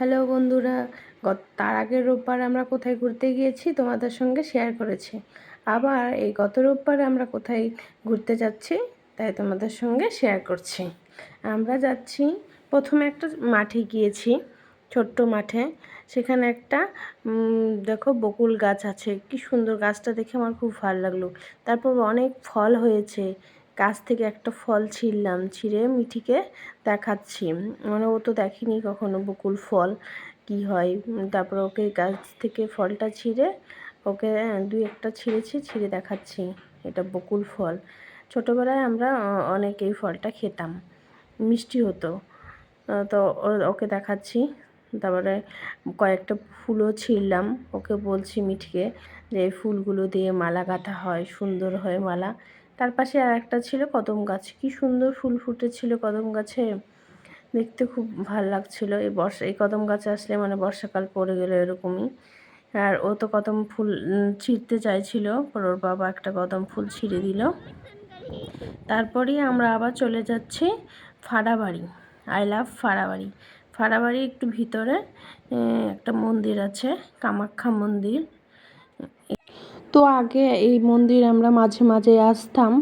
Hello বন্ধুরা, তার আগের রোববার আমরা কোথায় ঘুরতে গিয়েছি তোমাদের সঙ্গে শেয়ার করেছি। আবার এই গত রোববারে আমরা কোথায় ঘুরতে যাচ্ছি তাই তোমাদের সঙ্গে শেয়ার করছি। আমরা যাচ্ছি, প্রথমে একটা মাঠে গিয়েছি, ছোট্ট মাঠে। সেখানে একটা দেখো বকুল গাছ আছে, কি সুন্দর, গাছটা দেখে আমার খুব ভালো লাগলো। তারপর অনেক ফল হয়েছে, গাছ থেকে একটা ফল ছিঁড়লাম, ছিঁড়ে মিঠিকে দেখাচ্ছি, মানে ও তো দেখেনি কখনো বকুল ফল কি হয়। তারপর ওকে গাছ থেকে ফলটা ছিঁড়ে ওকে দুই একটা ছিঁড়েছি, ছিঁড়ে দেখাচ্ছি এটা বকুল ফল। ছোটোবেলায় আমরা অনেক এই ফলটা খেতাম, মিষ্টি হতো। তো ওকে দেখাচ্ছি। তারপরে কয়েকটা ফুলও ছিঁড়লাম, ওকে বলছি মিঠিকে যে এই ফুলগুলো দিয়ে মালা গাঁথা হয়, সুন্দর হয় মালা। তার পাশে আর একটা ছিল কদম গাছ, কি সুন্দর ফুল ফুটেছিল কদম গাছে, দেখতে খুব ভাল লাগছিল। এই কদম গাছে আসলে মানে বর্ষাকাল পড়ে গেল এরকমই। আর ও তো কদম ফুল ছিঁড়তে চাইছিল, পর ওর বাবা একটা কদম ফুল ছিঁড়ে দিল। তারপরেই আমরা আবার চলে যাচ্ছি ফাড়াবাড়ি, আই লাভ ফাড়াবাড়ি। ফাড়াবাড়ি একটু ভিতরে একটা মন্দির আছে, কামাখ্যা মন্দির। তো আগে এই মন্দির আমরা মাঝে মাঝে আসতাম,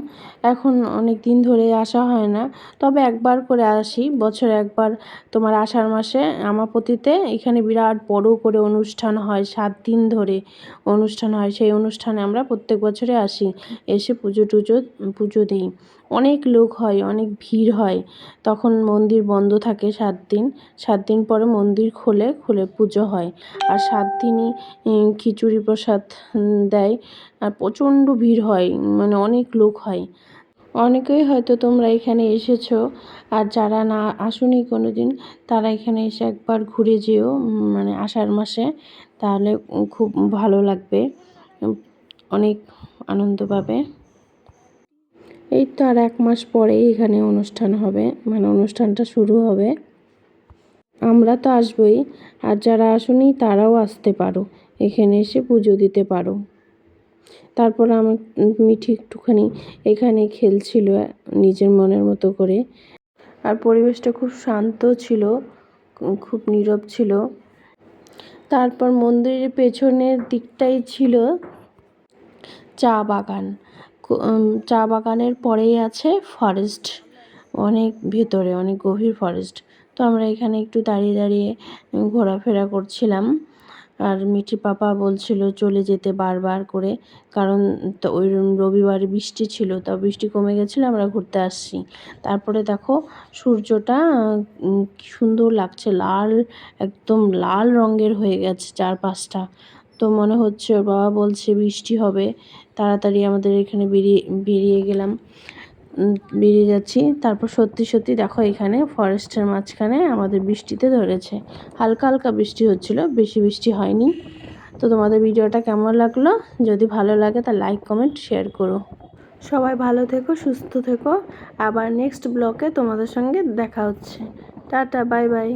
এখন অনেক দিন ধরে আসা হয় না। তবে একবার করে আসি, বছরে একবার। তোমার আষাঢ় মাসে আমাপতিতে এখানে বিরাট বড় করে অনুষ্ঠান হয়, 7 দিন ধরে অনুষ্ঠান হয়। সেই অনুষ্ঠানে আমরা প্রত্যেক বছরে আসি, এসে পুজো দিই। অনেক লোক হয়, অনেক ভিড় হয়। তখন মন্দির বন্ধ থাকে 7 দিন। 7 দিন পরে মন্দির খুলে পুজো হয়। আর 7 দিনই খিচুড়ি প্রসাদ দেয়। আর প্রচণ্ড ভিড় হয়, মানে অনেক লোক হয়। অনেকেই হয়তো তোমরা এখানে এসেছো, আর যারা না আসোনি কোনো দিন তারা এখানে এসে একবার ঘুরে যেও, মানে আষাঢ় মাসে, তাহলে খুব ভালো লাগবে, অনেক আনন্দ পাবে। এই তো আর 1 মাস পরেই এখানে অনুষ্ঠান হবে, মানে অনুষ্ঠানটা শুরু হবে। আমরা তো আসবই, আর যারা আসোনি তারাও আসতে পারো, এখানে এসে পুজো দিতে পারো। তারপর আমার মিঠি একটুখানি এখানে খেলছিল নিজের মনের মতো করে। আর পরিবেশটা খুব শান্ত ছিল, খুব নীরব ছিল। তারপর মন্দিরের পেছনের দিকটাই ছিল চা বাগান। চা বাগানের পরেই আছে ফরেস্ট, অনেক ভেতরে, অনেক গভীর ফরেস্ট। তো আমরা এখানে একটু দাঁড়িয়ে দাঁড়িয়ে ঘোরাফেরা করছিলাম। আর মিঠি পাপা বলছিল চলে যেতে বারবার করে, কারণ তো ওই রবিবারে বৃষ্টি ছিল, তা বৃষ্টি কমে গেছিলো, আমরা ঘুরতে আসছি। তারপরে দেখো সূর্যটা কি সুন্দর লাগছে, লাল, একদম লাল রঙের হয়ে গেছে চারপাশটা। তো মনে হচ্ছে ওর বাবা বলছে বৃষ্টি হবে, তাড়াতাড়ি আমাদের এখানে বেরিয়ে যাচ্ছি। তারপর সত্যি দেখো এখানে ফরেস্টের মাঝখানে আমাদের বৃষ্টিতে ধরেছে, হালকা হালকা বৃষ্টি হচ্ছিল, বেশি বৃষ্টি হয়নি। তো তোমাদের ভিডিওটা কেমন লাগলো? যদি ভালো লাগে তা লাইক কমেন্ট শেয়ার করো। সবাই ভালো থেকো, সুস্থ থেকো। আবার নেক্সট ব্লগে তোমাদের সঙ্গে দেখা হচ্ছে। Tata, bye bye.